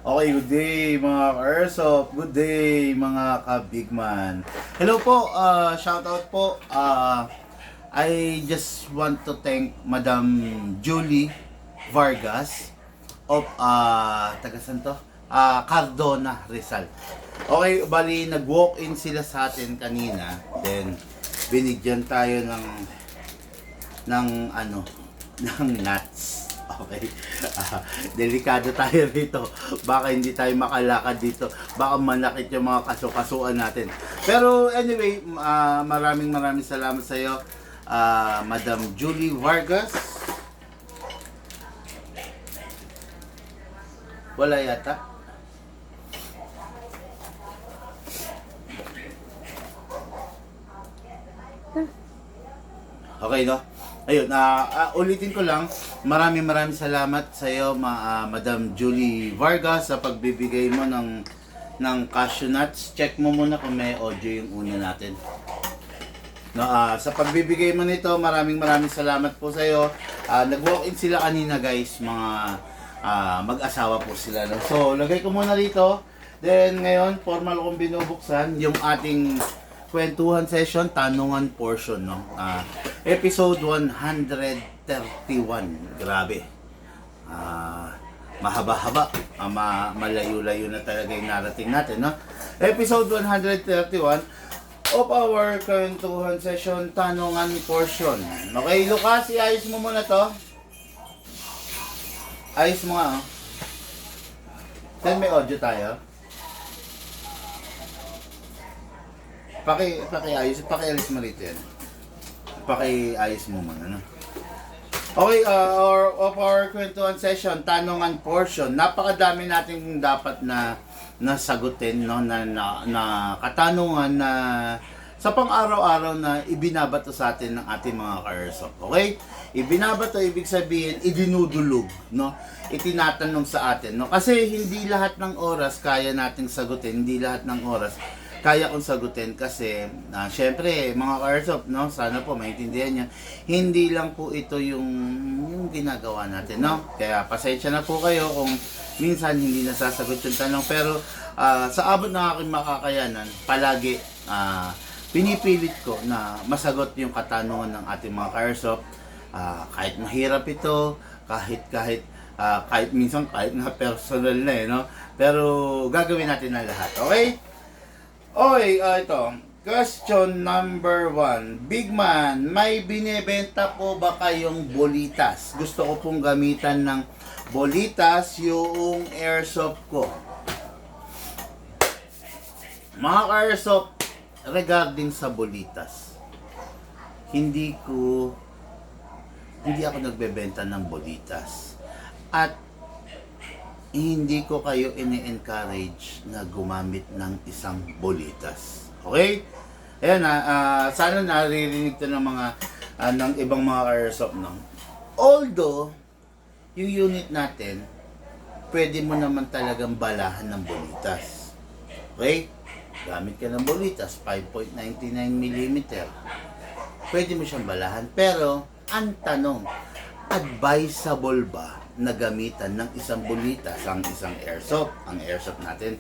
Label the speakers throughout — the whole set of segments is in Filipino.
Speaker 1: Okay, good day mga ka-Airsoft. Good day mga ka-Bigman. Hello po, shout out po. I just want to thank Madam Julie Vargas of tagasan to? Cardona, Rizal. Okay, bali nag-walk-in sila sa atin kanina. Then binigyan tayo ng ano, ng nuts. Okay. Delikado tayo rito. Baka hindi tayo makalakad dito. Baka manakit yung mga kaso-kasuan natin. Pero anyway, maraming salamat sa iyo, Madam Julie Vargas. Wala yata. Okay, no? Ayun, ulitin ko lang, maraming salamat sa iyo, Madam Julie Vargas, sa pagbibigay mo ng cashew nuts. Check mo muna kung may audio yung una natin. No, sa pagbibigay mo nito, maraming salamat po sa iyo. Nag-walk-in sila kanina, guys, mga mag-asawa po sila. No? So, lagay ko muna rito. Then, ngayon, formal kong binubuksan yung ating kwentuhan session, tanungan portion, no? Episode 131. Grabe. Mahaba-haba. Malayo-layo na talaga yung narating natin, no? Episode 131 of our kwentuhan session, tanungan portion. Okay, Lucas, iayos mo muna to. Ayos mo nga, oh. Then may audio tayo. Pakiayos mo rito yan. Pakiayos mo muna, no? Okay, of our kwentuhan session, tanungan portion. Napakadami nating dapat na nasagutin, no? Na katanungan na sa pang-araw-araw na ibinabato sa atin ng ating mga ka-Airsoft. Okay? Ibinabato, ibig sabihin, idinudulog, no? Itinatanong sa atin, no? Kasi hindi lahat ng oras kaya nating sagutin, hindi lahat ng oras kaya kong sagutin kasi syempre mga ka-Airsoft, no, sana po maintindihan niya, hindi lang po ito yung ginagawa natin, no? Kaya pasensya na po kayo kung minsan hindi nasasagot yung tanong, pero sa abot ng aking makakayanan, palagi pinipilit ko na masagot yung katanungan ng ating mga ka-Airsoft, kahit mahirap ito, kahit minsan kahit na personal na, no? Pero gagawin natin ang lahat, okay? Okay, ito. Question number 1. Big man, may binebenta po ba kayong bolitas? Gusto ko pong gamitan ng bolitas yung airsoft ko. Mga airsoft, regarding sa bolitas, hindi ako nagbebenta ng bolitas. At hindi ko kayo ini-encourage na gumamit ng isang bolitas. Okay? Ayan sana naririnig to ng mga ng ibang mga airsoft, no? Although yung unit natin, pwede mo naman talagang balahan ng bolitas. Okay? Gamit ka ng bolitas 5.99 mm. Pwede mo siyang balahan, pero ang tanong, advisable ba na gamitan ng isang bolitas ang isang airsoft, ang airsoft natin?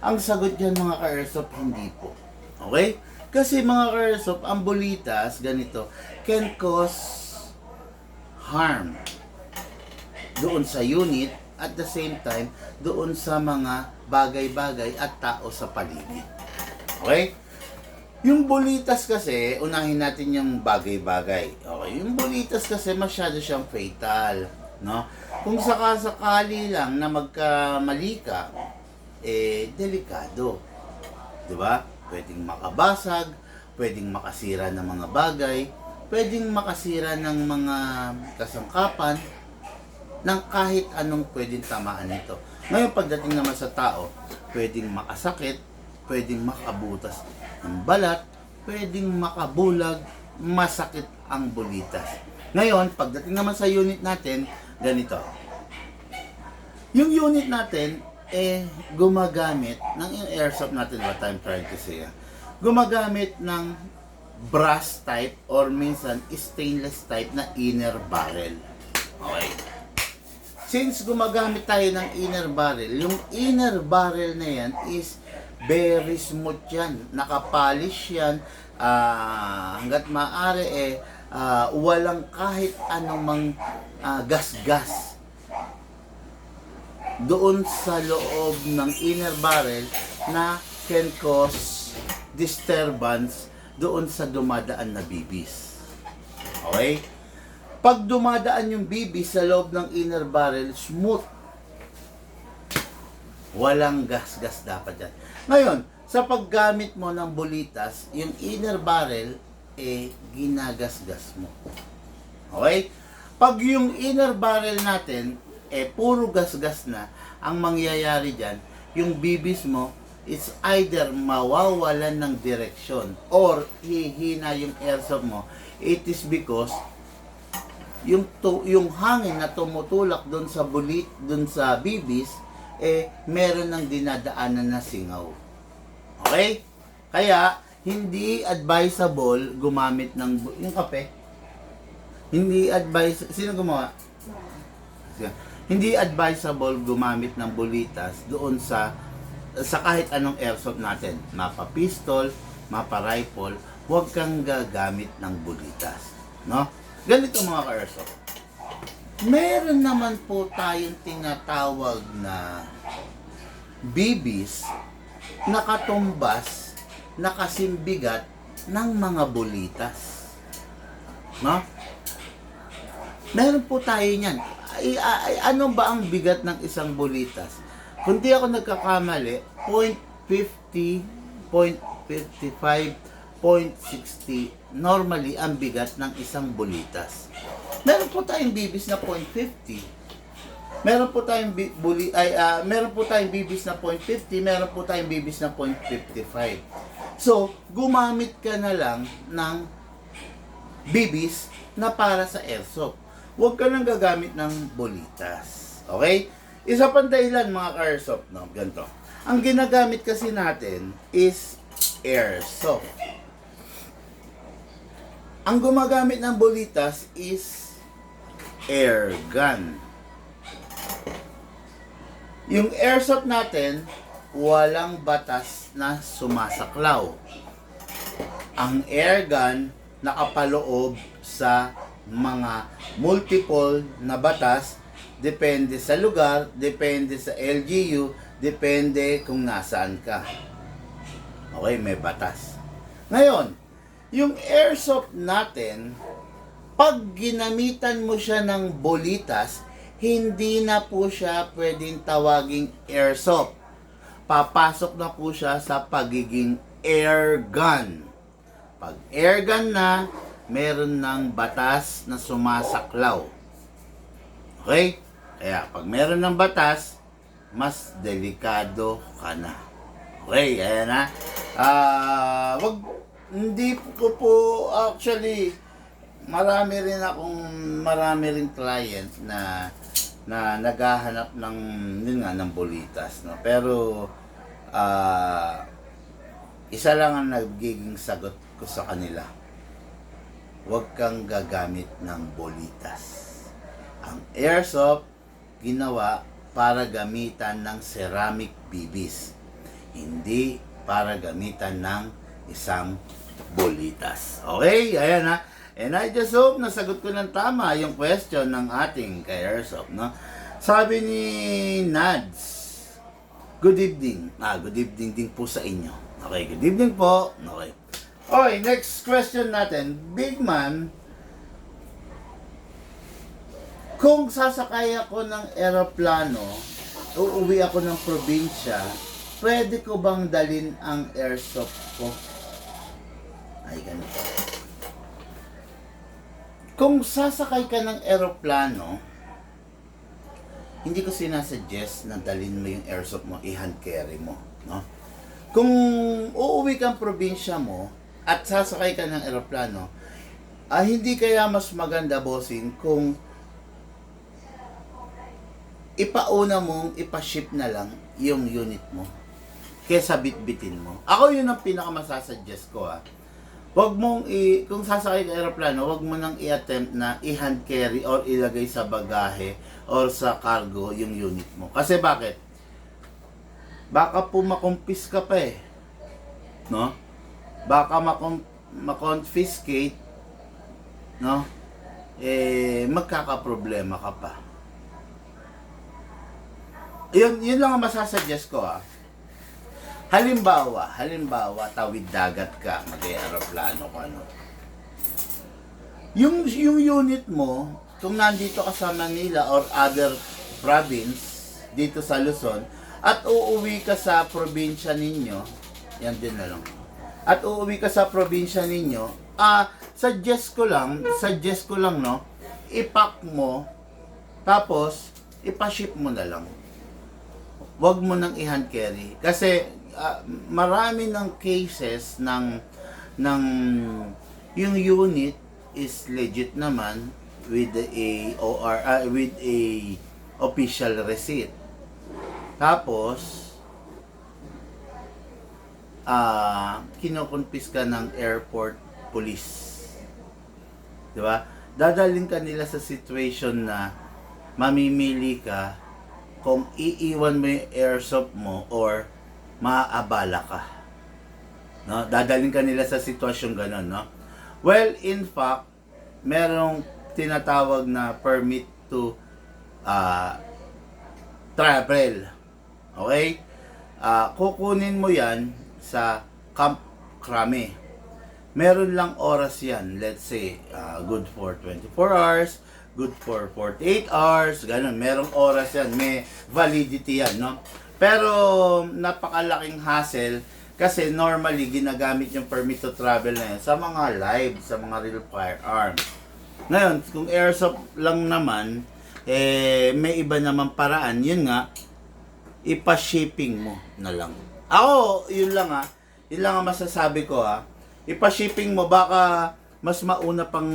Speaker 1: Ang sagot dyan mga ka-airsoft, hindi po. Okay? Kasi mga ka-airsoft, ang bolitas, ganito, can cause harm doon sa unit, at the same time, doon sa mga bagay-bagay at tao sa paligid. Okay? Yung bolitas kasi, unahin natin yung bagay-bagay. Okay? Yung bolitas kasi, masyado siyang fatal. No? Kung sakasakali lang na magkamali ka, delikado. 'Di ba? Pwedeng makabasag, pwedeng makasira ng mga bagay, pwedeng makasira ng mga kasangkapan, ng kahit anong pwedeng tamaan nito. Ngayon, pagdating naman sa tao, pwedeng makasakit, pwedeng makabutas ng balat, pwedeng makabulag, masakit ang bolitas. Ngayon, pagdating naman sa unit natin, ganito. Yung unit natin, gumagamit ng airsoft natin, what I'm trying to say, gumagamit ng brass type or minsan stainless type na inner barrel. Okay. since gumagamit tayo ng inner barrel, yung inner barrel na yan is very smooth yan. Nakapolish yan. Hanggat maaari walang kahit anumang gas-gas doon sa loob ng inner barrel na can cause disturbance doon sa dumadaan na bibis. Okay? Pag dumadaan yung bibis sa loob ng inner barrel, smooth. Walang gas-gas dapat yan. Ngayon, sa paggamit mo ng bulitas, yung inner barrel, ginagasgas mo. Okay? Pag yung inner barrel natin, puro gasgas na, ang mangyayari dyan, yung bibis mo, it's either mawawalan ng direksyon or hihina yung airsoft mo. It is because yung hangin na tumutulak doon sa doon sa bibis, meron ng dinadaanan na singaw. Okay? Kaya, hindi advisable gumamit ng yung kape. Hindi sino gumawa? Hindi advisable gumamit ng bulitas doon sa kahit anong airsoft natin. Mapa pistol, mapa rifle, huwag kang gagamit ng bulitas. No? Ganito mga ka-airsoft. Meron naman po tayong tinatawag na bibis nakatumbas, nakasimbigat ng mga bulitas. No? Meron po tayo niyan. Ano ba ang bigat ng isang bulitas? Kung di ako nagkakamali, 0.50, 0.55, 0.60 normally ang bigat ng isang bulitas. Meron po tayong bibis na 0.50. Meron po tayong meron po tayong bibis na 0.50, meron po tayong bibis na 0.55. So, gumamit ka na lang ng bibis na para sa airsoft. Huwag ka nang gagamit ng bulitas. Okay? Isa pang dahilan mga ka-airsoft, no? Ganito. Ang ginagamit kasi natin is airsoft. Ang gumagamit ng bulitas is air gun. Yung airsoft natin, walang batas na sumasaklaw. Ang air gun nakapaloob sa mga multiple na batas, depende sa lugar, depende sa LGU, depende kung nasaan ka. Okay, may batas. Ngayon, yung airsoft natin, pag ginamitan mo siya ng bulitas, hindi na po siya pwedeng tawaging airsoft. Papasok na po siya sa pagiging air gun. Pag air gun na, meron ng batas na sumasaklaw. Okay? Kaya pag meron ng batas, mas delikado ka na. Okay, ayan na. Hindi ko po actually marami rin client na naghahanap ng bulitas, no. Pero isa lang ang nagiging sagot ko sa kanila. Huwag kang gagamit ng bulitas. Ang airsoft ginawa para gamitan ng ceramic bibis, hindi para gamitan ng isang bulitas. Okay, ayan na. And I just hope nasagot ko ng tama yung question ng ating ka-airsoft, no? Sabi ni Nads, good evening. Good evening din po sa inyo. Okay, good evening po. Okay. Okay, next question natin. Big man, kung sasakay ako ng eroplano, uuwi ako ng probinsya, pwede ko bang dalhin ang airsoft ko? Ay, ganito. Kung sasakay ka ng eroplano, hindi ko sinasuggest na dalhin mo yung airsoft mo, i-hand carry mo, no? Kung uuwi kang probinsya mo at sasakay ka ng eroplano, hindi kaya mas maganda, bossing, kung ipauna mong ipaship na lang yung unit mo kesa bitbitin mo. Ako yun ang pinakamasasuggest ko, wag mong kung sasakay ka aeroplano, wag mo nang i-attempt na i-hand carry or ilagay sa bagahe or sa cargo yung unit mo. Kasi bakit? Baka po makumpis ka pa eh. No? Baka makonfiscate, no? Magkakaproblema ka pa. Yun lang ang masasuggest ko Halimbawa, tawid dagat ka, mag-aeroplano ka, ano. Yung unit mo, kung nandito ka sa Manila or other province, dito sa Luzon, at uuwi ka sa probinsya ninyo, yan din na lang. At uuwi ka sa probinsya ninyo, suggest ko lang, no, ipack mo, tapos, ipaship mo na lang. Huwag mo nang i-hand carry. Kasi, marami ng cases ng yung unit is legit naman with with a official receipt. Tapos kinokonfis ka ng airport police. 'Di ba? Dadalhin ka nila sa situation na mamimili ka kung iiwan mo yung airsoft mo or maaabala ka. No? Dadalhin ka nila sa sitwasyon ganun, no? Well, in fact, merong tinatawag na permit to travel. Okay? Kukunin mo yan sa Camp Crame. Meron lang oras yan. Let's say, good for 24 hours, good for 48 hours, ganun. Merong oras yan. May validity yan, no? Pero napakalaking hassle kasi normally ginagamit yung permit to travel na yun sa mga live, sa mga real firearms. Ngayon, kung airsoft lang naman, may iba naman paraan. Yun nga, ipa-shipping mo na lang. Ako, yun lang Yun lang ang masasabi ko Ipa-shipping mo, baka mas mauna pang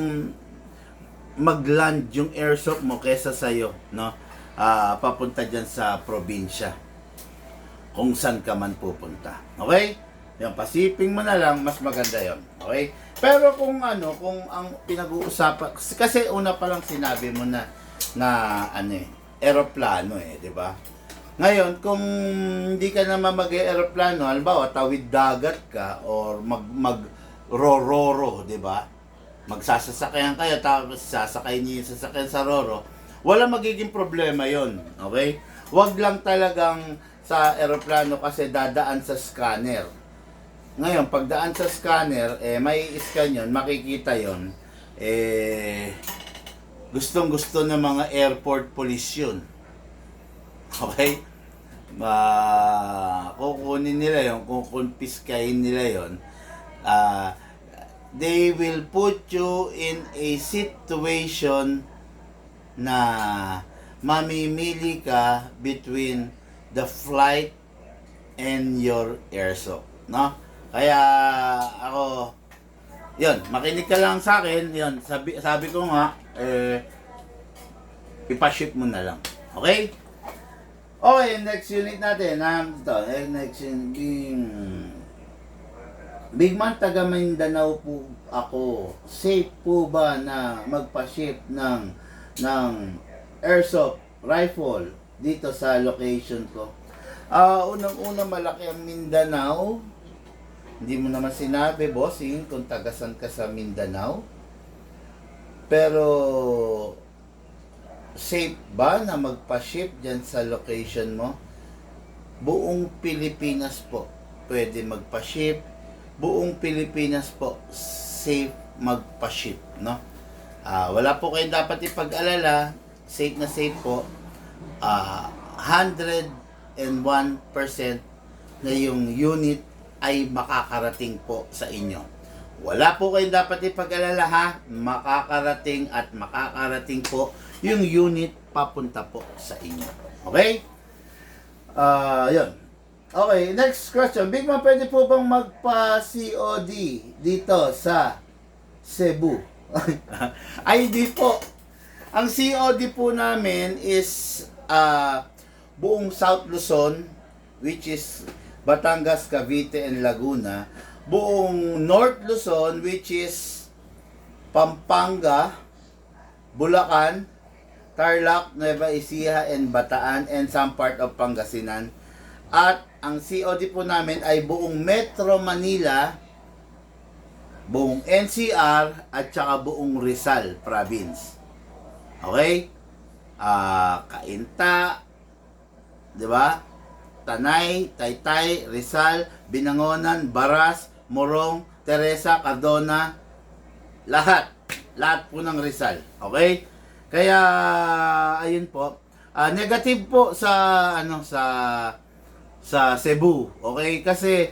Speaker 1: mag-land yung airsoft mo kesa sa'yo, no? Papunta dyan sa probinsya. Kung saan ka man pupunta. Okay? Yung pasiping mo na lang, mas maganda yon. Okay? Pero kung ang pinag-uusapan, kasi una pa lang sinabi mo na aeroplano di ba? Ngayon, kung hindi ka naman mag-aeroplano, halimbawa, tawid dagat ka, or mag-rororo, di ba? Magsasasakyan kayo, tapos sasakay niyo yung sasakyan sa roro, wala magiging problema yon. Okay? Wag lang talagang sa aeroplano kasi dadaan sa scanner. Ngayon, pagdaan sa scanner, may scan yun, makikita yun, gustong-gusto ng mga airport police yun. Okay? Kukunin nila yun, kukumpiskahin nila yun. They will put you in a situation na mamimili ka between the flight and your airsoft, no? Kaya ako, yun, makinig ka lang sa akin, yun, sabi ko nga, ipaship mo na lang. Okay? Okay, next unit natin, next unit, Big Man, taga Mindanao po ako. Safe po ba na magpa-ship ng airsoft rifle dito sa location ko? Unang-una, malaki ang Mindanao. Hindi mo naman sinabi, bossing, kung tagasan ka sa Mindanao. Pero, safe ba na magpa-ship dyan sa location mo? Buong Pilipinas po pwede magpa-ship. Buong Pilipinas po safe magpa-ship, no? Wala po kayong dapat ipag-alala. Safe na safe po. 101% na yung unit ay makakarating po sa inyo. Wala po kayong dapat ipag-alala makakarating at makakarating po yung unit papunta po sa inyo. Okay? Yun. Okay, next question. Big Man, pwede po bang magpa-COD dito sa Cebu? Ay, di po. Ang COD po namin is buong South Luzon, which is Batangas, Cavite, and Laguna. buong North Luzon, which is Pampanga, Bulacan, Tarlac, Nueva Ecija, and Bataan, and some part of Pangasinan. At ang COD po namin ay buong Metro Manila, buong NCR, at saka buong Rizal Province. Okay? Cainta, di ba? Tanay, Taytay, Rizal, Binangonan, Baras, Morong, Teresa, Cardona, lahat po ng Rizal. Okay? Kaya ayun po. Negative po sa sa Cebu. Okay? Kasi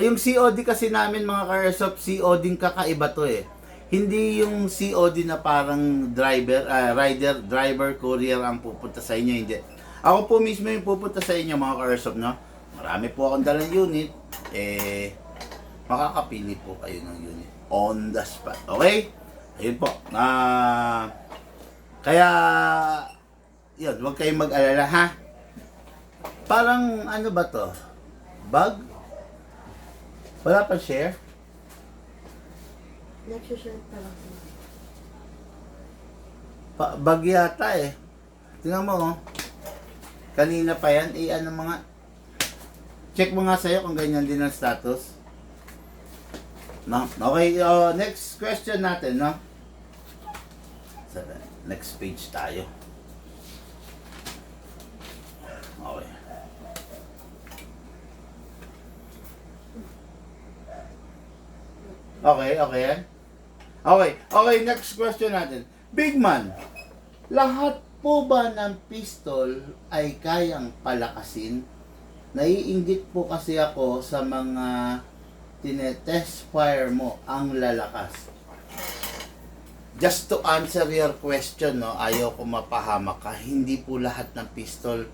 Speaker 1: yung COD kasi namin mga ka-airsoft, COD kakaiba to eh. Hindi yung COD na parang driver, courier ang pupunta sa inyo, hindi. Ako po mismo yung pupunta sa inyo mga ka-airsoft, no? Marami po akong dalang unit, makakapili po kayo ng unit on the spot, okay? Ayun po. Kaya, yun, huwag kayong mag-alala, ha? Parang, ano ba to? Bag? Wala pa share?
Speaker 2: Nag-share pa lang.
Speaker 1: Bag yata eh. Tingnan mo, oh. Kanina pa yan, ano mga... Check mo nga sa'yo kung ganyan din ang status. No? Okay, next question natin, no? So, next page tayo. Okay. Okay yan? Okay, next question natin. Big man, lahat po ba ng pistol ay kayang palakasin? Naiinggit po kasi ako sa mga tinetest fire mo ang lalakas. Just to answer your question, no, ayaw ko mapahamak ka. Hindi po lahat ng pistol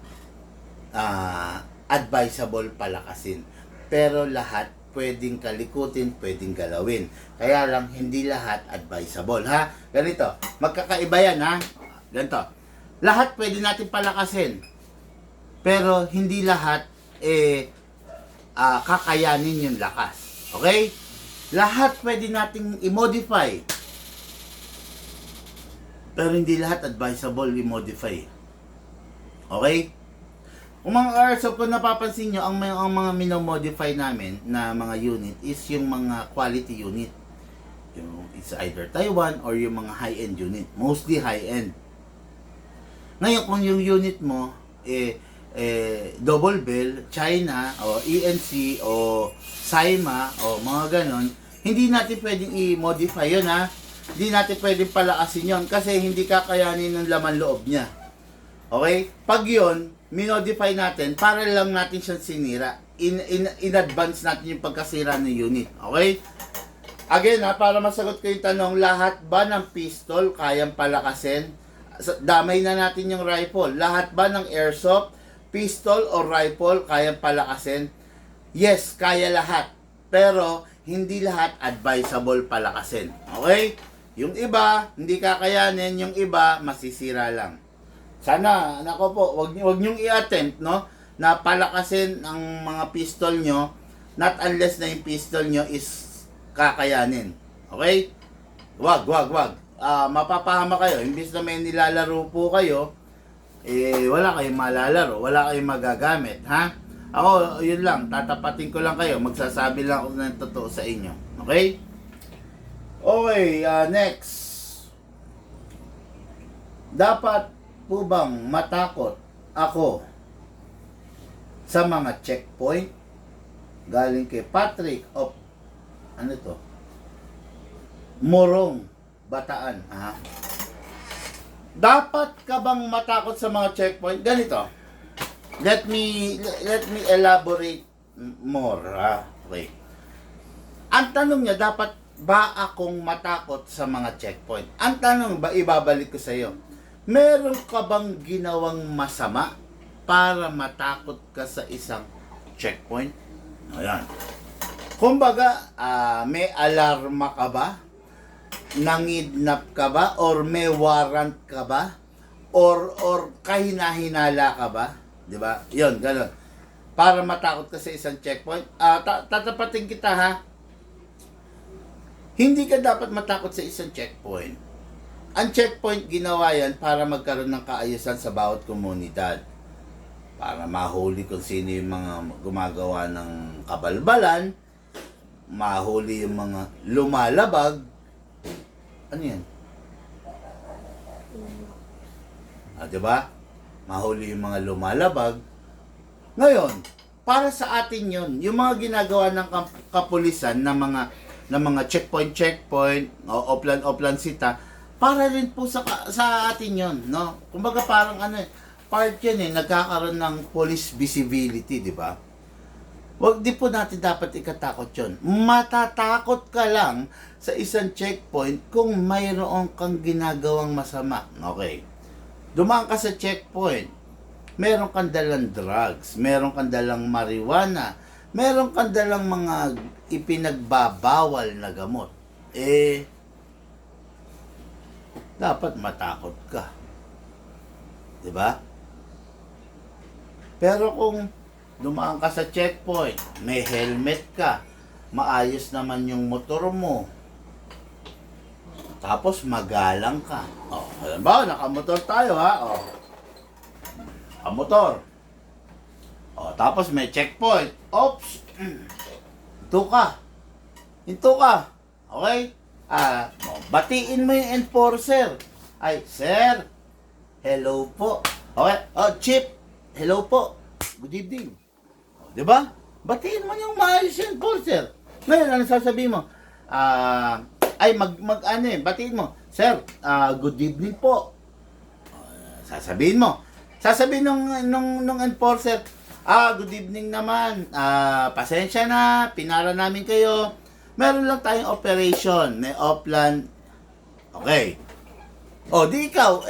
Speaker 1: advisable palakasin. Pero lahat pwedeng kalikutin, pwedeng galawin. Kaya lang, hindi lahat advisable, ha? Ganito, magkakaiba yan, ha? Ganito, lahat pwede natin palakasin. Pero hindi lahat, kakayanin yung lakas. Okay? Lahat pwede nating i-modify. Pero hindi lahat advisable i-modify. Okay? Kung mga airsoft, kung napapansin nyo, ang mga minomodify namin na mga unit is yung mga quality unit. It's either Taiwan or yung mga high-end unit. Mostly high-end. Ngayon, kung yung unit mo, double bell, China, o ENC, o Saima, o mga ganon, hindi natin pwedeng i-modify yun, ha? Hindi natin pwedeng palakasin yun kasi hindi kakayanin ng laman loob niya. Okay? Pag yun, minodify natin para lang natin siyang sinira. In advance natin yung pagkasira ng unit. Okay? Again, para masagot ko yung tanong, lahat ba ng pistol kayang palakasin? Damay na natin yung rifle. Lahat ba ng airsoft, pistol o rifle kayang palakasin? Yes, kaya lahat. Pero, hindi lahat advisable palakasin. Okay? Yung iba, hindi kakayanin. Yung iba, masisira lang. Sana, nako po, wag niyong i-attempt, no, na palakasin ang mga pistol nyo, not unless na yung pistol nyo is kakayanin. Okay? Wag. Mapapahama kayo. Imbis na may nilalaro po kayo, wala kayong malalaro, wala kayong magagamit, ha? Ako, yun lang, tatapatin ko lang kayo, magsasabi lang ako ng totoo sa inyo. Okay? Okay, next. Dapat po bang matakot ako sa mga checkpoint? Galing kay Patrick of Morong, Bataan. Dapat ka bang matakot sa mga checkpoint? Ganito. Let me elaborate more. Okay. Ang tanong niya, dapat ba akong matakot sa mga checkpoint? Ang tanong ba, ibabalik ko sa iyo. Meron ka bang ginawang masama para matakot ka sa isang checkpoint? Ayan. Kumbaga, may alarma ka ba? Nangidnap ka ba? Or may warrant ka ba? Or kahina-hinala ka ba? Diba? Yun, gano'n. Para matakot ka sa isang checkpoint. Tatapatin kita, ha? Hindi ka dapat matakot sa isang checkpoint. Ang checkpoint ginawa yan para magkaroon ng kaayusan sa bawat komunidad. Para mahuli kung sino yung mga gumagawa ng kabalbalan, mahuli yung mga lumalabag. Ano yan? Diba? Mahuli yung mga lumalabag. Ngayon, para sa atin yun, yung mga ginagawa ng kapulisan na mga checkpoint o oplan sita, para rin po sa atin yun, no? Kumbaga parang part yan nagkakaroon ng police visibility, di ba? Wag di po natin dapat ikatakot yun. Matatakot ka lang sa isang checkpoint kung mayroon kang ginagawang masama. Okay. Dumaan ka sa checkpoint, meron kang dalang drugs, meron kang dalang marijuana, meron kang dalang mga ipinagbabawal na gamot. Dapat matakot ka. Diba? Pero kung dumaan ka sa checkpoint, may helmet ka, maayos naman yung motor mo, tapos magalang ka. Halimbawa, nakamotor tayo ha. Nakamotor. Tapos may checkpoint. Oops. Hinto ka. Okay? Batiin mo yung enforcer. Ay, sir. Hello po. Okay? Chief. Hello po. Good evening. Diba? Batiin mo yung maayos yung enforcer. Ngayon, ano sasabihin mo? Batiin mo, sir, good evening po. Sasabihin nung enforcer, good evening naman, pasensya na, pinara namin kayo, meron lang tayong operation, may offline, okay. Di ikaw,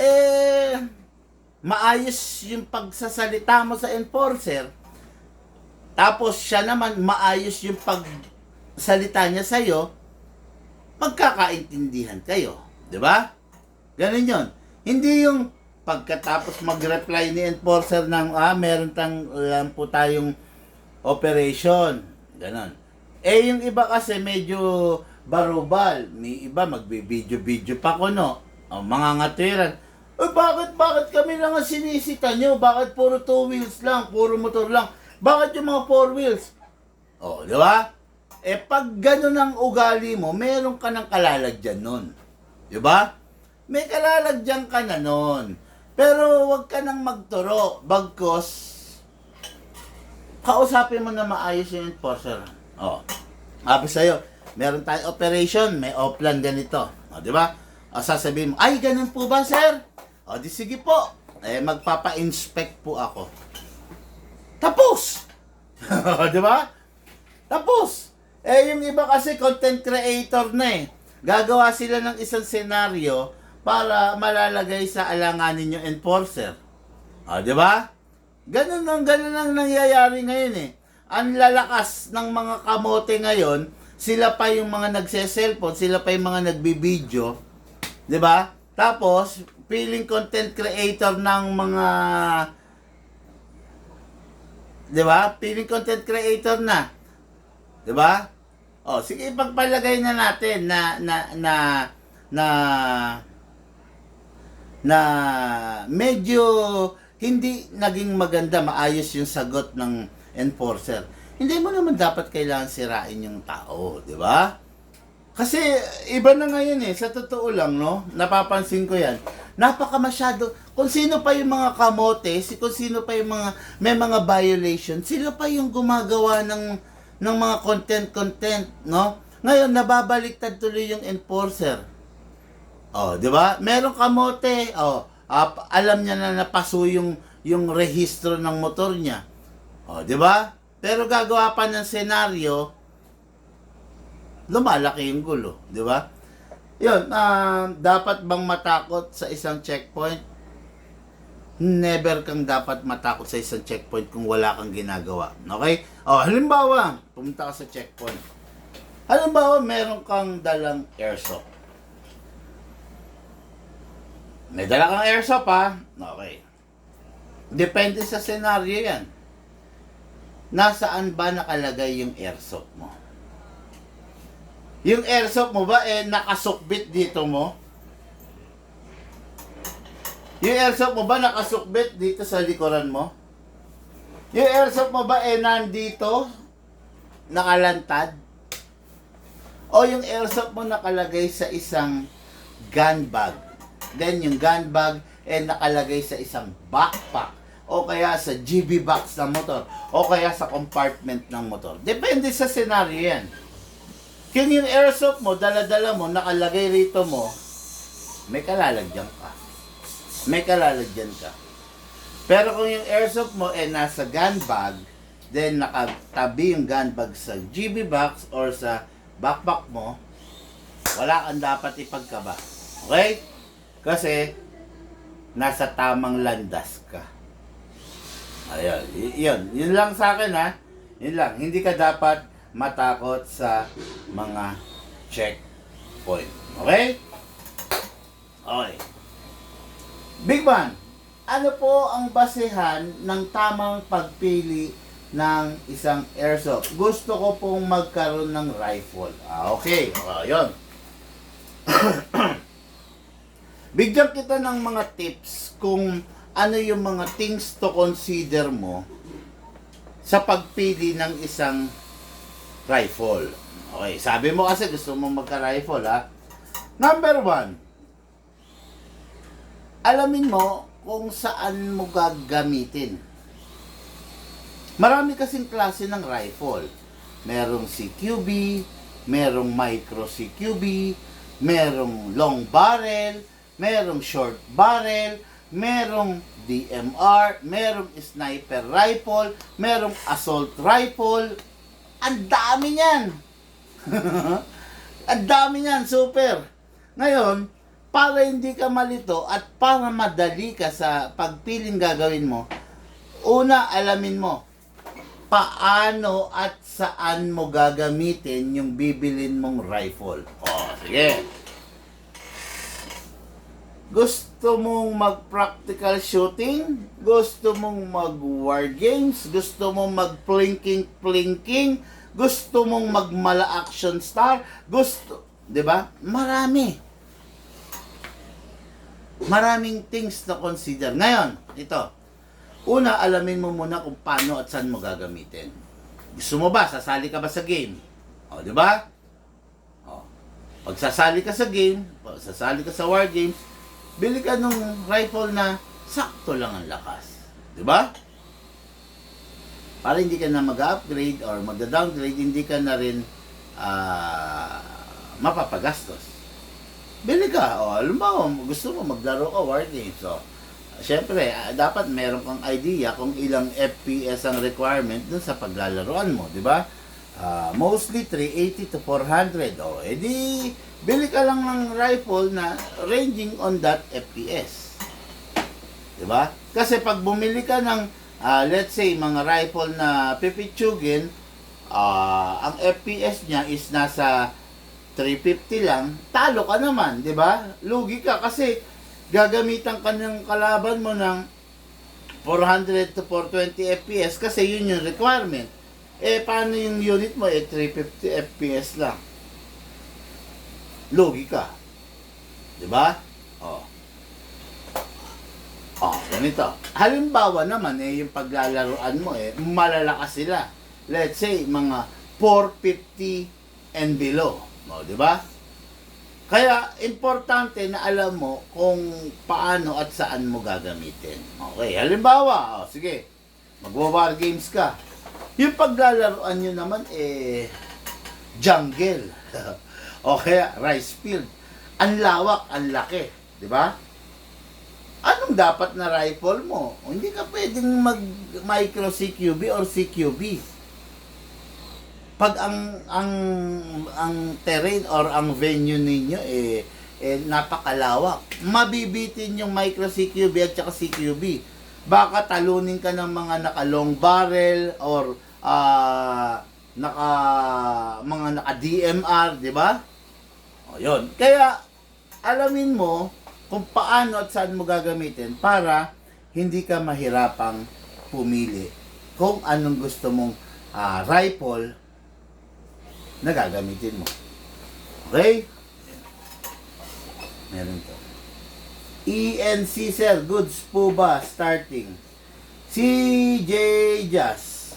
Speaker 1: maayos yung pagsasalita mo sa enforcer, tapos siya naman, maayos yung pagsalita niya sa'yo, magkakaintindihan kayo. Diba? Ganun yun. Hindi yung pagkatapos mag-reply ni enforcer ng, meron po tayong operation. Ganun. Yung iba kasi medyo barubal. May iba magbi-video pa ko, no? Mga ngatiran. Bakit kami lang ang sinisita nyo? Bakit puro 2 wheels lang? Puro motor lang? Bakit yung mga 4 wheels? Diba? Pag gano'n ang ugali mo, meron ka ng kalalagyan nun. Diba? May kalalagyan ka na nun. Pero wag ka nang magturo. Bagkos, kausapin mo na maayos yung enforcer. Sabi sa'yo, meron tayong operation, may offline ganito. Diba? Sasabihin mo, ay, ganun po ba, sir? Di sige po. Magpapa-inspect po ako. Tapos! Diba? Tapos! Yung iba kasi content creator na Gagawa sila ng isang senaryo para malalagay sa alanganin yung enforcer. Di ba? Ganun ang nangyayari ngayon Ang lalakas ng mga kamote ngayon, sila pa yung mga nagse-cellphone, sila pa yung mga nagbibideo. Di ba? Tapos, feeling content creator ng mga... Di ba? Feeling content creator na. Di ba? Sige, pagpalagay na natin na medyo hindi naging maganda, maayos yung sagot ng enforcer. Hindi mo naman dapat kailangan sirain yung tao, di ba? Kasi iba na ngayon sa totoo lang, no? Napapansin ko yan. Napakamasyado, kung sino pa yung mga kamote, kung sino pa yung mga, may mga violation, sila pa yung gumagawa ng mga content, no? Ngayon, nababaliktad tuloy yung enforcer. Di ba? Merong kamote, alam niya na napaso yung rehistro ng motor niya. Di ba? Pero gagawa pa ng senaryo, lumalaki yung gulo, di ba? Yun, dapat bang matakot sa isang checkpoint? Never kang dapat matakot sa isang checkpoint kung wala kang ginagawa. Okay? Halimbawa, pumunta ka sa checkpoint. Halimbawa, meron kang dalang airsoft. May dala kang airsoft, Okay. Depende sa senaryo yan. Nasaan ba nakalagay yung airsoft mo? Yung airsoft mo ba, nakasukbit dito mo? Yung airsoft mo ba, nakasukbit dito sa likuran mo? Yung airsoft mo ba, nandito? Nakalantad? O yung airsoft mo nakalagay sa isang gun bag? Then yung gun bag, nakalagay sa isang backpack? O kaya sa GB box ng motor? O kaya sa compartment ng motor? Depende sa scenario yan. Kung yung airsoft mo, dala-dala mo, nakalagay rito mo, may kalalagyan ka. May kalalagyan ka. Pero kung yung airsoft mo nasa gun bag, then nakatabi yung gun bag sa GB box or sa backpack mo, wala kang dapat ipagkaba. Okay? Kasi nasa tamang landas ka. Ayun, yun lang sa akin ha. Yun lang, hindi ka dapat matakot sa mga checkpoint. Okay? Okay. Big Man, ano po ang basehan ng tamang pagpili ng isang airsoft? Gusto ko pong magkaroon ng rifle. Okay. Yun. Bigyan kita ng mga tips kung ano yung mga things to consider mo sa pagpili ng isang rifle. Okay, sabi mo kasi gusto mo magka-rifle ha. Number 1, alamin mo kung saan mo gagamitin. Marami kasing klase ng rifle. Merong CQB, merong micro CQB, merong long barrel, merong short barrel, merong DMR, merong sniper rifle, merong assault rifle. Ang dami niyan. Ang dami niyan, super. Ngayon, para hindi ka malito at para madali ka sa pagpiling gagawin mo, una, alamin mo, paano at saan mo gagamitin yung bibilin mong rifle. Sige. Gusto mong mag-practical shooting? Gusto mong mag-war games? Gusto mong mag-plinking? Gusto mong mag-mala action star? Gusto, 'di ba? Maraming things to consider. Ngayon, ito. Una, alamin mo muna kung paano at saan mo gagamitin. Gusto mo ba? Sasali ka ba sa game? 'Di ba? Pag sasali ka sa game, pag sasali ka sa war games, bili ka nung rifle na sakto lang ang lakas. 'Di ba? Para hindi ka na mag-upgrade or mag-downgrade, hindi ka na rin mapapagastos. Bili ka. Alam mo, gusto mo maglaro ka war games. So, syempre, dapat meron kang idea kung ilang FPS ang requirement dun sa paglalaroan mo. 'Di ba? Mostly 380 to 400. Edi, bili ka lang ng rifle na ranging on that FPS. 'Di ba? Kasi pag bumili ka ng let's say mga rifle na pipitsugin, ang FPS niya is nasa 350 lang, talo ka naman, 'di ba? Lugi ka kasi gagamitan ka ng kalaban mo ng 400 to 420 FPS kasi yun yung requirement. Paano yung unit mo? 350 FPS lang. Lugi ka. 'Di ba? Ganito. Halimbawa naman, yung paglalaroan mo, malalakas sila. Let's say, mga 450 and below. Di ba? Kaya, importante na alam mo kung paano at saan mo gagamitin. Okay, halimbawa, sige, magwa-war games ka. Yung paglalaroan nyo naman, jungle. O kaya, rice field. Ang lawak, ang laki. Di ba? Anong dapat na rifle mo? Hindi ka pwedeng mag-micro CQB or CQB. Pag ang terrain or ang venue ninyo napakalawak, mabibitin yung micro CQB at saka CQB. Baka talunin ka ng mga naka-long barrel or mga naka-DMR, di ba? Yun. Kaya, alamin mo kung paano at saan mo gagamitin para hindi ka mahirapang pumili kung anong gusto mong rifle na gagamitin mo. Okay? Meron to. ENC sir, goods po ba starting? CJ Jazz.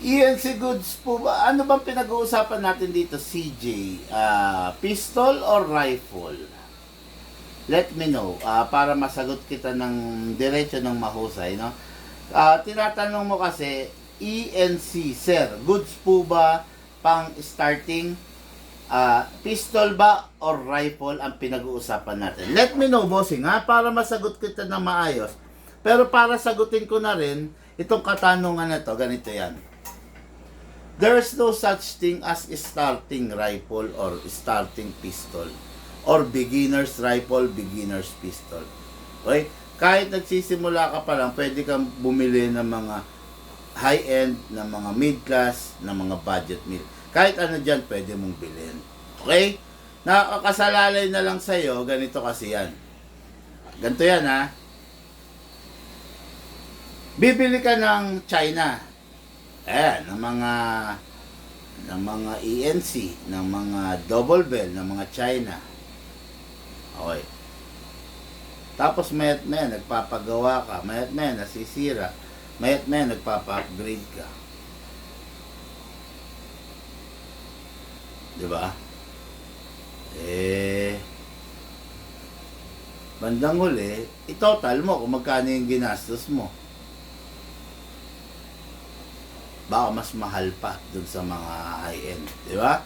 Speaker 1: ENC goods po ba? Ano bang pinag-uusapan natin dito, CJ? Pistol or rifle? Let me know para masagot kita ng diretso ng mahusay, no? Tinatanong mo kasi ENC sir, goods po ba pang starting? Pistol ba or rifle ang pinag-uusapan natin? Let me know, bossing, para masagot kita ng maayos. Pero para sagutin ko na rin itong katanungan na to, ganito yan. There's no such thing as starting rifle or starting pistol or beginner's rifle, beginner's pistol. Okay? Kahit nagsisimula ka pa lang, pwede kang bumili ng mga high-end, ng mga mid-class, ng mga budget meal. Kahit ano dyan, pwede mong bilhin. Okay? Nakakasalalay na lang sa'yo, ganito kasi yan. Ganito yan, Bibili ka ng China. Ayan, ng mga ENC, ng mga double bell, ng mga China. Okay. Tapos mayat-maya, nagpapagawa ka. Mayat-maya, nasisira. Mayat-maya, nagpapa-upgrade ka. Diba? Bandang huli, i-total mo kung magkano yung ginastos mo. Baka mas mahal pa dun sa mga high-end. Diba?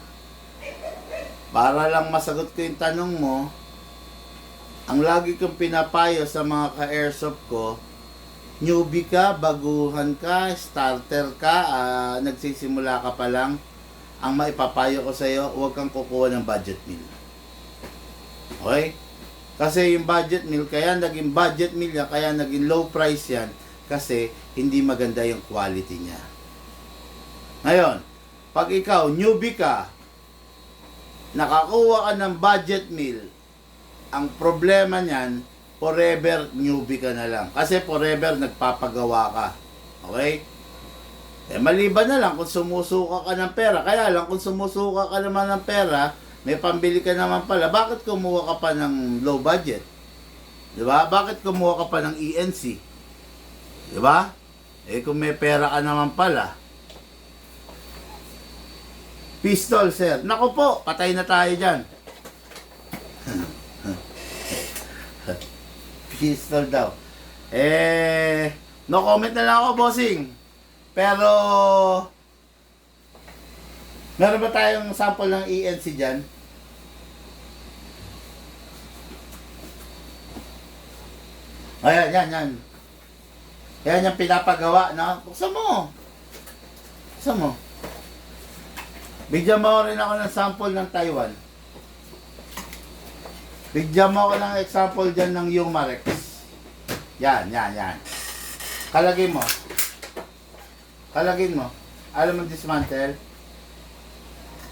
Speaker 1: Para lang masagot ko yung tanong mo, ang lagi kong pinapayo sa mga ka-airsoft ko, newbie ka, baguhan ka, starter ka, nagsisimula ka pa lang, ang maipapayo ko sa iyo, huwag kang kukuha ng budget meal. Okay? Kasi yung budget meal, kaya naging budget meal yan, kaya naging low price yan, kasi hindi maganda yung quality niya. Ngayon, pag ikaw, newbie ka, nakakuha ka ng budget meal, ang problema niyan, forever newbie ka na lang. Kasi forever nagpapagawa ka. Okay? Maliban na lang kung sumusuka ka ng pera. Kaya lang kung sumusuka ka naman ng pera, may pambili ka naman pala. Bakit kumuha ka pa ng low budget? Diba? Bakit kumuha ka pa ng ENC? Diba? Kung may pera ka naman pala. Pistol, sir. Naku po, patay na tayo dyan. Pistol daw. No comment na lang ako, bossing. Pero, meron ba tayong sample ng ENC dyan? Ayan, yan. Yan yung pinapagawa, no? Buksan mo. Buksan mo. Bigyan mo rin ako ng sample ng Taiwan. Bigyan mo ako ng example dyan ng Umarex. Yan. Kalagin mo. Alam mo dismantle?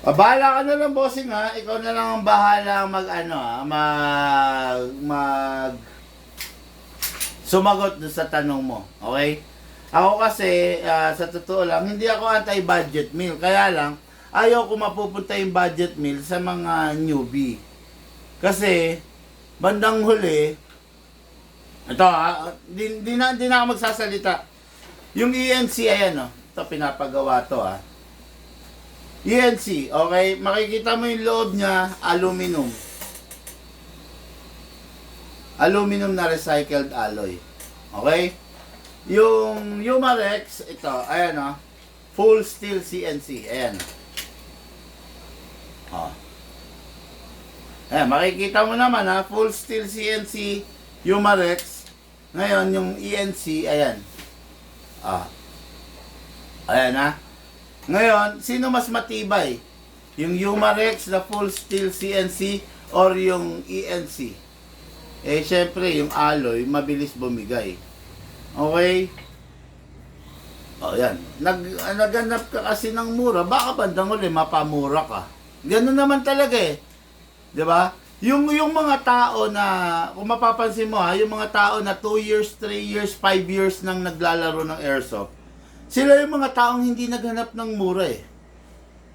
Speaker 1: Bahala ka na lang, bossing, Ikaw na lang ang bahala sumagot sa tanong mo. Okay? Ako kasi, sa totoo lang, hindi ako anti-budget meal. Kaya lang, ayaw ko mapupunta yung budget meal sa mga newbie. Kasi, bandang huli, ito hindi na ako magsasalita. Yung ENC, ayan ito pinapagawa to ENC, okay, makikita mo yung loob niya, aluminum na recycled alloy. Okay? Yung Umarex, ito, ayan full steel CNC, ayan. Ayan, makikita mo naman full steel CNC, Umarex. Ngayon, yung ENC, ayan. Ayan Ngayon, sino mas matibay? Yung Umarex na full steel CNC or yung ENC? Syempre, yung alloy, mabilis bumigay. Okay? Yan. Naghanap ka kasi ng mura, baka bandang huli, mapamura ka. Ganun naman talaga Diba? Yung mga tao na, kung mapapansin mo yung mga tao na 2 years, 3 years, 5 years nang naglalaro ng airsoft, sila yung mga taong hindi naghanap ng mura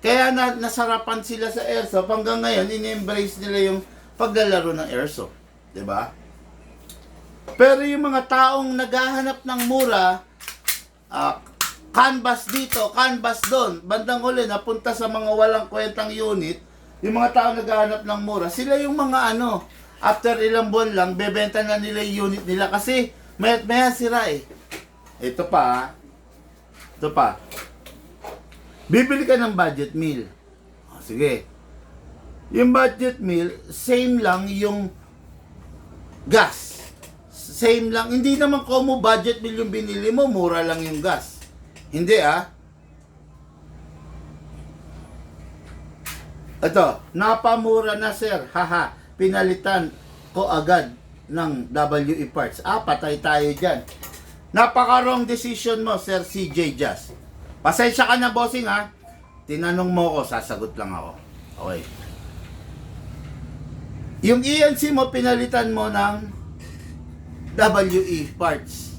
Speaker 1: Kaya nasarapan sila sa airsoft. Hanggang ngayon, in-embrace nila yung paglalaro ng airsoft. Diba? Pero yung mga taong naghahanap ng mura, canvas dito, canvas doon, bandang huli, napunta sa mga walang kwentang unit, yung mga taong naghahanap ng mura, sila yung mga after ilang buwan lang, bebenta na nila yung unit nila kasi may sira eh. Ito pa. Bibili ka ng budget meal. Sige. Yung budget meal, same lang yung gas. Same lang. Hindi naman como budget meal yung binili mo, mura lang yung gas. Hindi Ito, napamura na sir. Haha, pinalitan ko agad ng WE parts. Patay tayo dyan. Napaka-wrong decision mo, Sir CJ Jazz. Pasensya ka na, bossing, ha? Tinanong mo ko, sasagot lang ako. Okay. Yung ENC mo, pinalitan mo ng WE parts.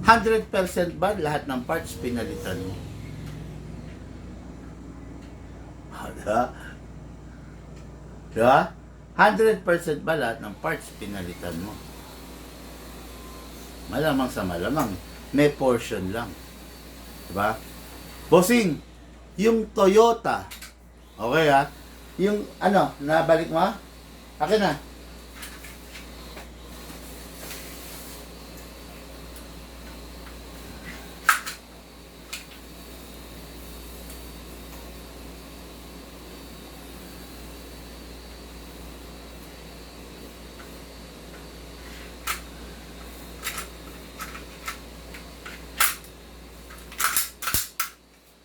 Speaker 1: 100% ba lahat ng parts pinalitan mo? Diba? 100% ba lahat ng parts pinalitan mo? Malamang sa malamang, may portion lang. Diba? Bossing, yung Toyota, okay yung nabalik mo Akin na.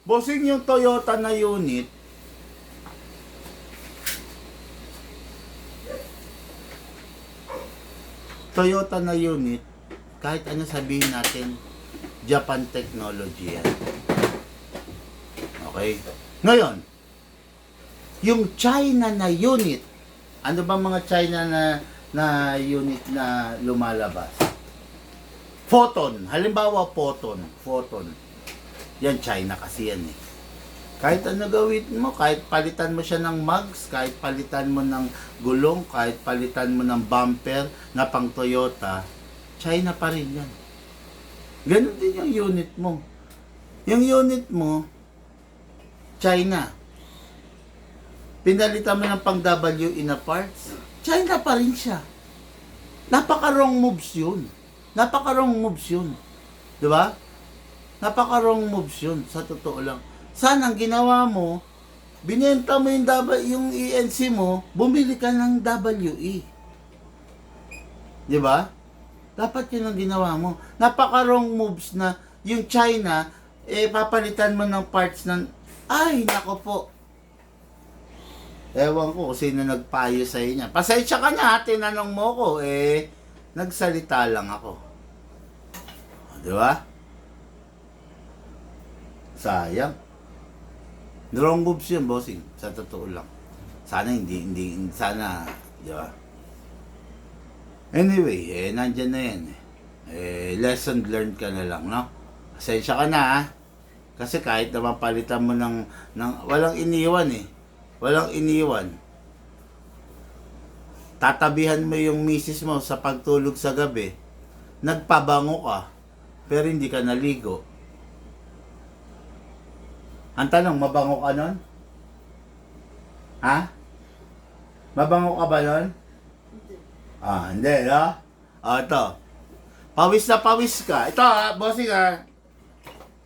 Speaker 1: Bossing, yung Toyota na unit, kahit ano sabihin natin, Japan technology yan. Okay? Ngayon, yung China na unit, ano ba mga China na unit na lumalabas? Photon. Halimbawa, photon. Yan, China kasi yan eh. Kahit ano gawin mo, kahit palitan mo siya ng mugs, kahit palitan mo ng gulong, kahit palitan mo ng bumper na pang Toyota, China pa rin yan. Ganun din yung unit mo. Yung unit mo, China. Pinalitan mo ng pang WE na parts, China pa rin siya. Napaka-wrong moves yun. Diba? Napaka-wrong moves yun, sa totoo lang. Sana ang ginawa mo, binenta mo yung ENC mo, bumili ka ng WE. Diba? Dapat yun ang ginawa mo. Napaka-wrong moves na yung China, papalitan mo ng parts ng, nako po. Ewan ko kung sino nagpayo sa inyo. Pasensya ka na, tinanong mo ko, nagsalita lang ako. Diba? Sayang. Wrong moves yun, bossing. Sa totoo lang. Sana sana, di ba? Anyway, nandyan na yan. Lesson learned ka na lang, no? Pasensya ka na, Kasi kahit naman palitan mo ng walang iniwan Walang iniwan. Tatabihan mo yung misis mo sa pagtulog sa gabi. Nagpabango ka, pero hindi ka naligo. Ang tanong, mabango ka nun? Ha? Mabango ka ba nun? Hindi, no? Ito. Pawis na pawis ka. Ito, bossing,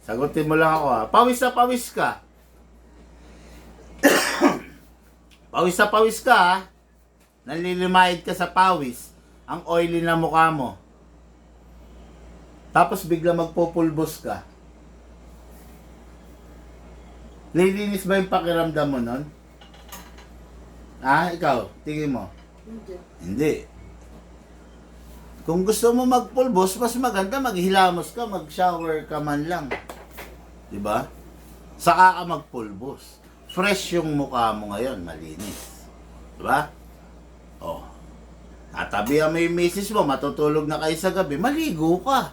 Speaker 1: sagutin mo lang ako, Pawis na pawis ka. Pawis na pawis ka, Nanlilimayid ka sa pawis. Ang oily na mukha mo. Tapos bigla magpupulbos ka. Lilinis ba yung pakiramdam mo nun? Ikaw, tingin mo? Hindi. Kung gusto mo magpulbos, mas maganda maghilamos ka, mag-shower ka man lang. Diba? Saka ka magpulbos. Fresh yung mukha mo ngayon, malinis. Diba? Tatabihan mo yung misis mo, matutulog na kayo sa gabi, maligo ka.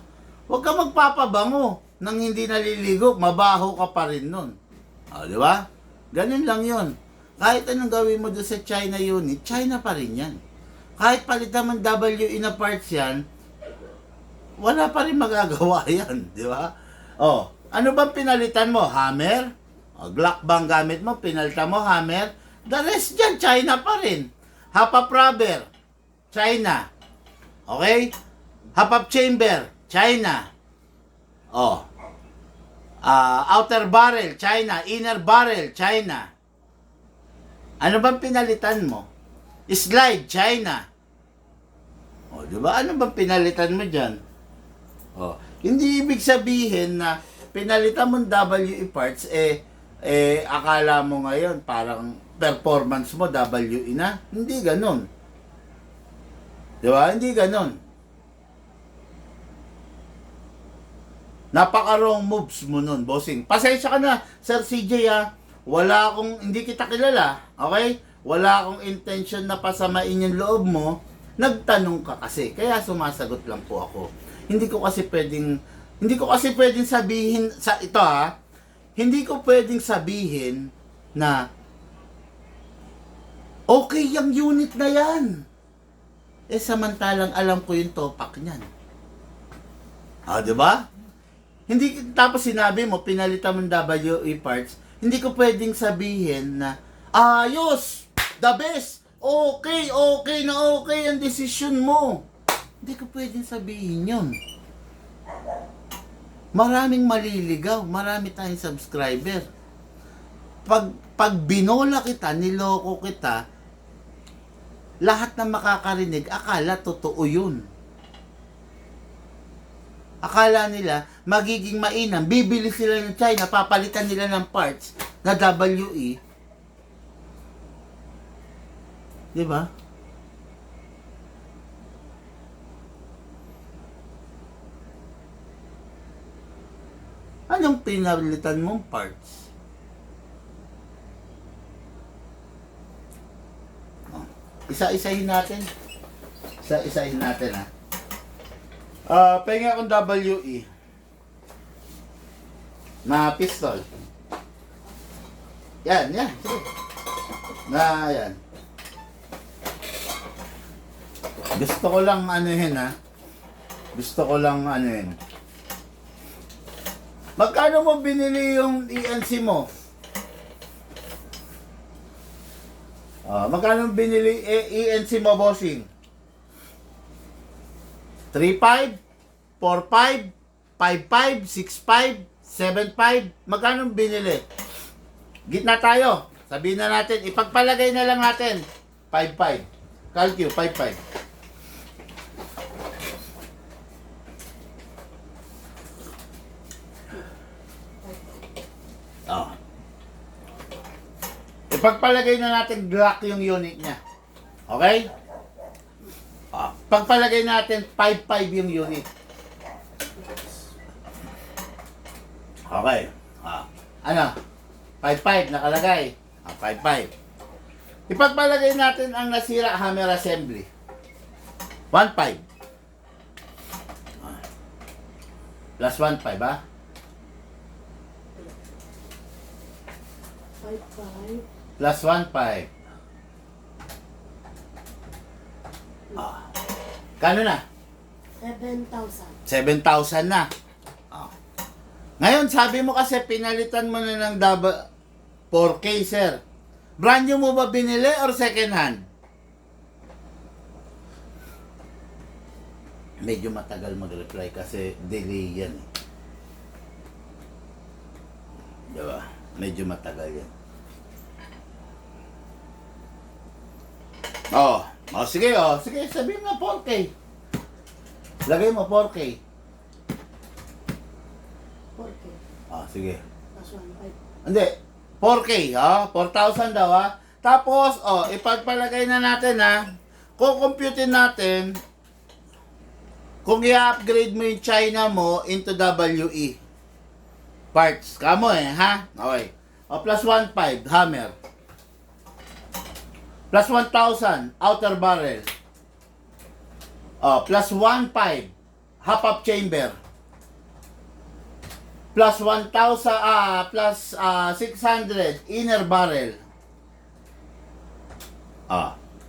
Speaker 1: Huwag ka magpapabango nang hindi naliligo, mabaho ka pa rin nun. O, di ba? Ganun lang yon. Kahit anong gawin mo doon sa China unit, China pa rin yan. Kahit palitan man WE na parts yan, wala pa rin magagawa yan, di ba? O, ano bang pinalitan mo? Hammer? O, Glock bang gamit mo? Pinalitan mo hammer? The rest dyan, China pa rin. Half up rubber, China. Okay? Half up chamber, China. Oh. Outer barrel, China. Inner barrel, China. Ano bang pinalitan mo? Slide, China. Oh, di ba? Ano bang pinalitan mo dyan? Oh. Hindi ibig sabihin na pinalitan mo WE parts, akala mo ngayon parang performance mo WE na. Hindi ganun. Di ba? Hindi ganun. Napaka-wrong moves mo nun, bossing. Pasensya ka na, Sir CJ ha. Wala akong, hindi kita kilala, okay? Wala akong intention na pasamain yung loob mo. Nagtanong ka kasi, kaya sumasagot lang po ako. Hindi ko kasi pwedeng sabihin, sa ito ha, hindi ko pwedeng sabihin na, okay yung unit na yan. Samantalang alam ko yung topak niyan. Di ba? Hindi, tapos sinabi mo, pinalitan mo WE parts, hindi ko pwedeng sabihin na, ayos, the best, okay ang desisyon mo. Hindi ko pwedeng sabihin yun. Maraming maliligaw, marami tayong subscriber. Pag binola kita, niloko kita, lahat na makakarinig, akala totoo yun. Akala nila, magiging mainam, bibili sila ng China, papalitan nila ng parts na WE. Di ba? Anong pinalitan mong parts? Isa-isahin natin. Isa-isahin natin ha. Pengen akong WE na pistol. Yan. Sige. Yan. Gusto ko lang anuhin ha. Magkano mo binili yung ENC mo? Magkano binili ENC mo, bossing? 3.5, 4.5, 5.5, 6.5, 7.5. Magkano binili? Gitna tayo. Sabihin na natin, ipagpalagay na lang natin. 5.5. Calcu, 5.5. Ipagpalagay na natin Glock yung unit niya. Okay? Pagpalagay natin 5.5 yung unit. Okay. Ano? 5.5 nakalagay. 5.5. Ipagpalagay natin ang nasira hammer assembly. 1.5. Plus 1.5 ha?
Speaker 2: 5.5.
Speaker 1: Plus 1.5. Kano na?
Speaker 2: 7,000.
Speaker 1: 7,000 na. Ngayon, sabi mo kasi pinalitan mo na ng 4K, sir. Brand new mo ba binili or second hand? Medyo matagal mag-reply kasi delay yan. Diba? Medyo matagal yan. Sige, sabihin mo 4K. Lagay mo 4K.
Speaker 2: 4K.
Speaker 1: Sige.
Speaker 2: Plus 1.5.
Speaker 1: Hindi, 4K, 4,000 daw, Tapos, ipagpalagay na natin, kukumputin natin kung i-upgrade mo yung China mo into WE parts. Kamo Okay. Plus 1.5, hammer. Plus 1,000, outer barrel. Plus 1.5, half-up chamber. plus 1,000, plus 600 inner barrel.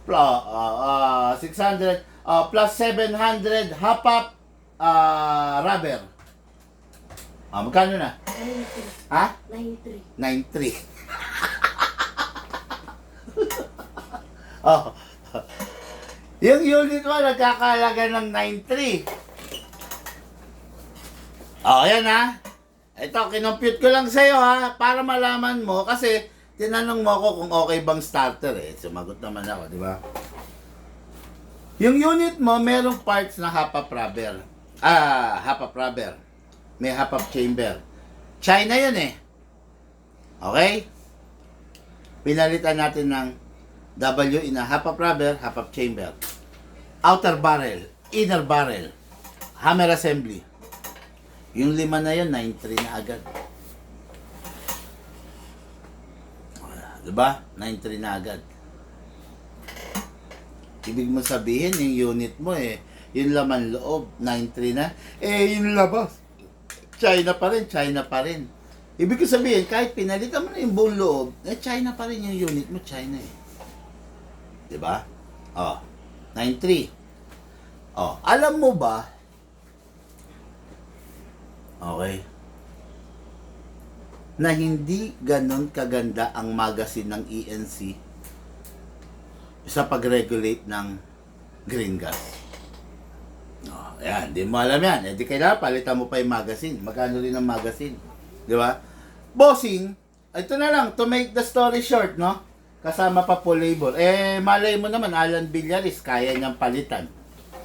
Speaker 1: 600 plus 700 hop-up rubber. Magkano na?
Speaker 2: 93.
Speaker 1: Ha?
Speaker 2: 93.
Speaker 1: 9.3. Oh. Yung unit mo nagkakalaga ng 9.3. Ayan ha. Ito, kinompute ko lang sa'yo ha, para malaman mo, kasi tinanong mo ako kung okay bang starter eh. Sumagot naman ako, di ba? Yung unit mo, merong parts na hop-up rubber. Hop-up rubber. May hop-up chamber. China yun eh. Okay? Pinalitan natin ng W in a hop-up rubber, hop-up chamber. Outer barrel, inner barrel, hammer assembly. Yung 5 na yun, 9.3 na agad. Diba? 9.3 na agad. Ibig mo sabihin, yung unit mo yung laman loob, 9.3 na. Yung labas, China pa rin. Ibig ko sabihin, kahit pinalitan mo na yung buong loob, China pa rin yung unit mo, China eh. Diba? 9.3. Alam mo ba, okay, na hindi ganon kaganda ang magazine ng ENC sa pag-regulate ng green gas. Ayan, di mo alam yan. Di kailangan palitan mo pa yung magazine. Magkano rin ang magazine? Di ba? Bossing, ito na lang, to make the story short, no? Kasama pa po labor. Malay mo naman, Alan Villaris, kaya niyang palitan.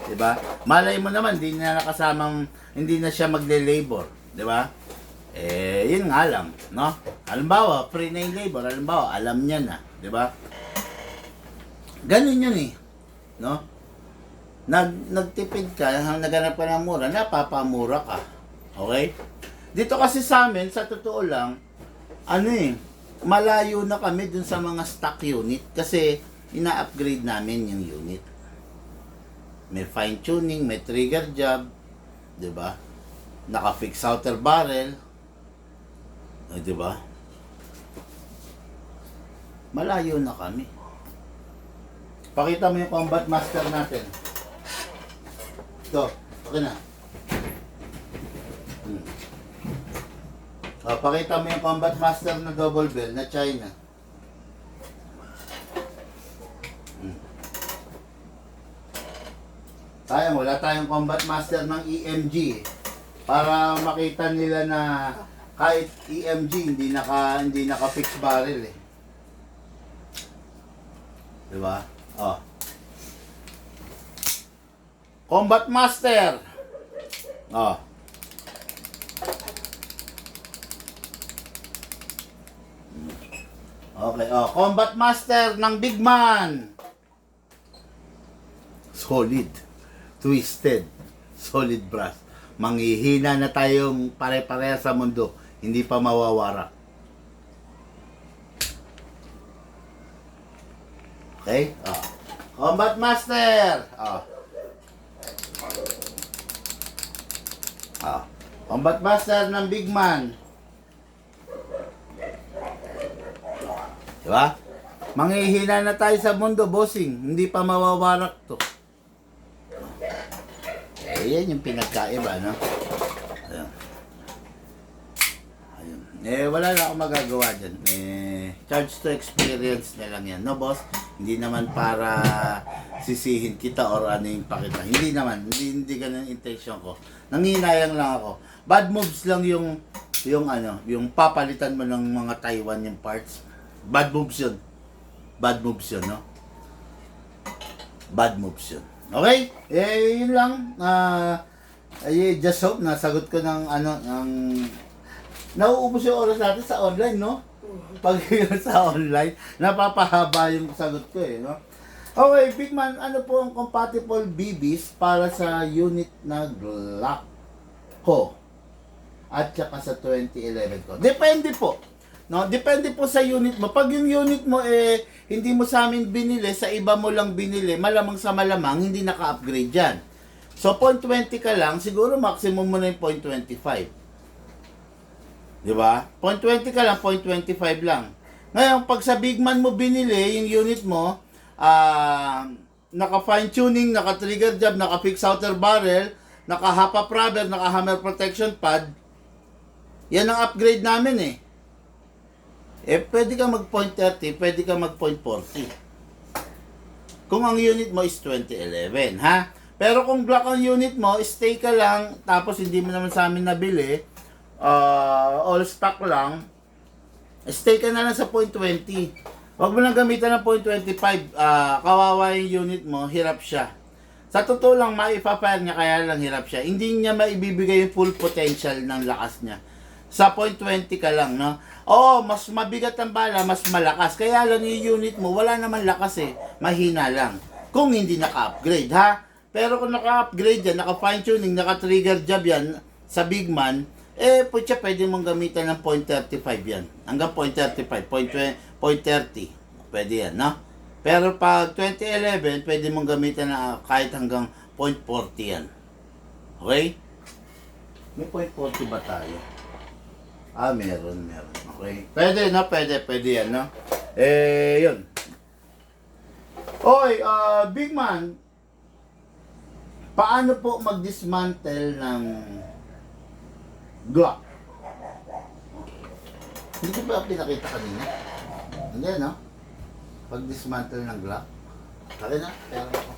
Speaker 1: Di ba? Malay mo naman, hindi na siya magle-labor. Di ba? Yun nga lang, no? Halimbawa, free na yung labor. Halimbawa, alam niya na. Di ba? Ganun yun eh. No? Nagtipid ka, naghanap ka ng mura, napapamura ka. Okay? Dito kasi sa amin, sa totoo lang, malayo na kami dun sa mga stock unit kasi ina-upgrade namin yung unit. May fine tuning, may trigger job, 'di ba? Naka-fix outer barrel. 'Di ba? Malayo na kami. Pakita mo yung Combat Master natin. Ito, okay na. Pakita mo yung Combat Master na double bell na China. Sayang, wala tayong Combat Master ng EMG para makita nila na kahit EMG hindi naka-fix barrel eh. Diba? Combat Master. Okay, Combat Master ng Big Man. Solid. Twisted. Solid brass. Manghihina na tayong pare-pareha sa mundo. Hindi pa mawawara. Okay? Combat Master. Combat Master ng Big Man. Diba? Manghihina na tayo sa mundo, bossing. Hindi pa mawawarak to. Yan yung pinagkaiba, no? Ayun. Wala na akong magagawa dyan. Charge to experience na lang yan. No, boss? Hindi naman para sisihin kita or ano yung pakita. Hindi naman. Hindi ganun yung intention ko. Nanginayang lang ako. Bad moves lang yung papalitan mo ng mga Taiwan yung parts. Bad moves yun. Bad moves yun, no? Bad moves yun. Okay? Yun lang. Just hope na sagot ko ng nauubos yung oras natin sa online, no? Pag sa online, napapahaba yung sagot ko eh, no? Okay, Big Man, ano po ang compatible BBs para sa unit na Glock ko at saka sa 2011 ko? Depende po. No, depende po sa unit mo. Pag yung unit mo hindi mo sa amin binili, sa iba mo lang binili, malamang sa malamang hindi naka-upgrade yan. So 0.20 ka lang, siguro maximum mo na yung 0.25. Di ba? 0.20 ka lang, 0.25 lang. Ngayon, pag sa big man mo binili, yung unit mo, naka fine tuning, naka trigger job, naka fixed outer barrel, naka hapa rubber, naka hammer protection pad, yan ang upgrade namin eh. Pwede ka mag 0.30, pwede ka mag 0.40. Kung ang unit mo is 2011, ha? Pero kung black ang unit mo, stay ka lang, tapos hindi mo naman sa amin nabili, all stock lang, stay ka na lang sa 0.20. Huwag mo lang gamitan ng 0.25. Kawawa yung unit mo, hirap siya. Sa totoo lang, maipapire niya, kaya lang hirap siya. Hindi niya maibibigay yung full potential ng lakas niya. Sa 0.20 ka lang, no? Oo, mas mabigat ang bala, mas malakas. Kaya lang yung unit mo, wala naman lakas eh. Mahina lang. Kung hindi naka-upgrade, ha? Pero kung naka-upgrade yan, naka-fine tuning, naka-trigger job yan, sa big man, putya, pwede mong gamitan ng 0.35 yan. Hanggang 0.35, 0.30. Pwede yan, no? Pero pag 2011, pwede mong gamitan na kahit hanggang 0.40 yan. Okay? May 0.40 ba tayo? Meron. Okay. Pwede, no? Pwede yan, no? Yun. Oy, big man, paano po mag-dismantle ng Glock? Hindi ko ba pinakita kanina? Hindi, no? Pag-dismantle ng Glock. Kaya na, pero ako.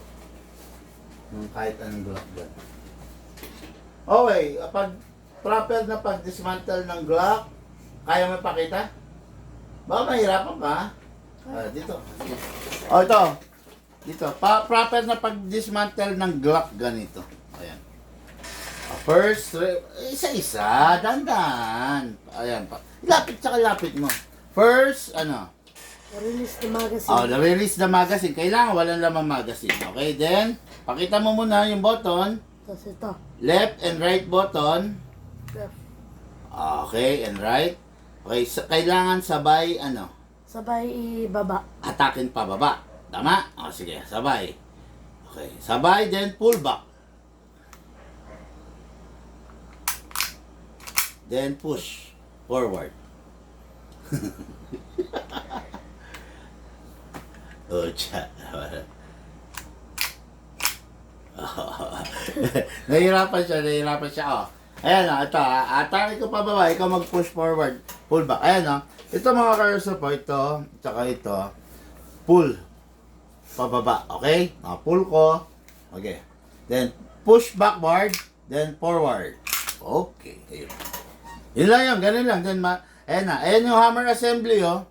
Speaker 1: Kahit anong Glock dyan. Okay, pag proper na pag-dismantle ng Glock, kaya mo ipakita? Baka mahirapan ka, ha? Dito. Ito. Dito. Proper na pag-dismantle ng Glock, ganito. Ayan. First, isa-isa, dandan. Ayan pa. Lapit mo. First,
Speaker 2: Release the magazine.
Speaker 1: release the magazine. Kailangan walang lamang magazine. Okay, then, pakita mo muna yung button.
Speaker 2: Tapos ito.
Speaker 1: Left and right button.
Speaker 2: Left.
Speaker 1: Okay, and right. Okay, kailangan sabay,
Speaker 2: Sabay ibaba.
Speaker 1: atakin pababa. Tama? Sige, sabay. Okay, sabay, then pull back. Then push forward. Tsa. Nahihirapan siya. Oh. Ayan ito atakin ko pababa, ikaw mag-push forward, pull back. Ayan ito mga cursor po, ito, tsaka ito, pull, pababa, okay? Pull ko, okay. Then, push backward, then forward. Okay, ayun. Yun lang yun, ganun lang. Then, ayan yung hammer assembly, oh.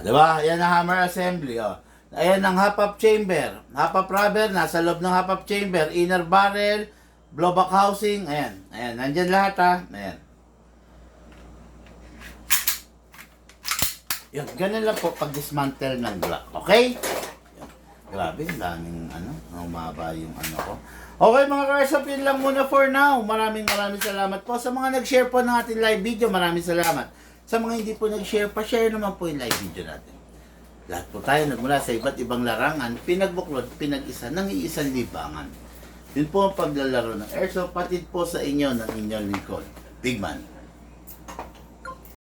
Speaker 1: Diba? Ayan ang hammer assembly, oh. Ayan ang hop-up chamber. Hop-up rubber, nasa loob ng hop-up chamber. Inner barrel, blowback housing, ayan. Ayan, nandyan lahat, ha. Ayan. Yun, ganun lang po pag-dismantle ng Glock, okay? Yun. Grabe, daming, humaba yung ko. Okay mga karsap, yun lang muna for now. Maraming salamat po. Sa mga nag-share po ng ating live video, maraming salamat. Sa mga hindi po nag-share, pa-share naman po yung live video natin. Lahat po tayo nagmula sa iba't ibang larangan, pinagbuklod, pinag-isa ng iisang libangan. Yun po ang paglalaro ng airsoft, patid po sa inyo ng inyong lingkod, Big Man.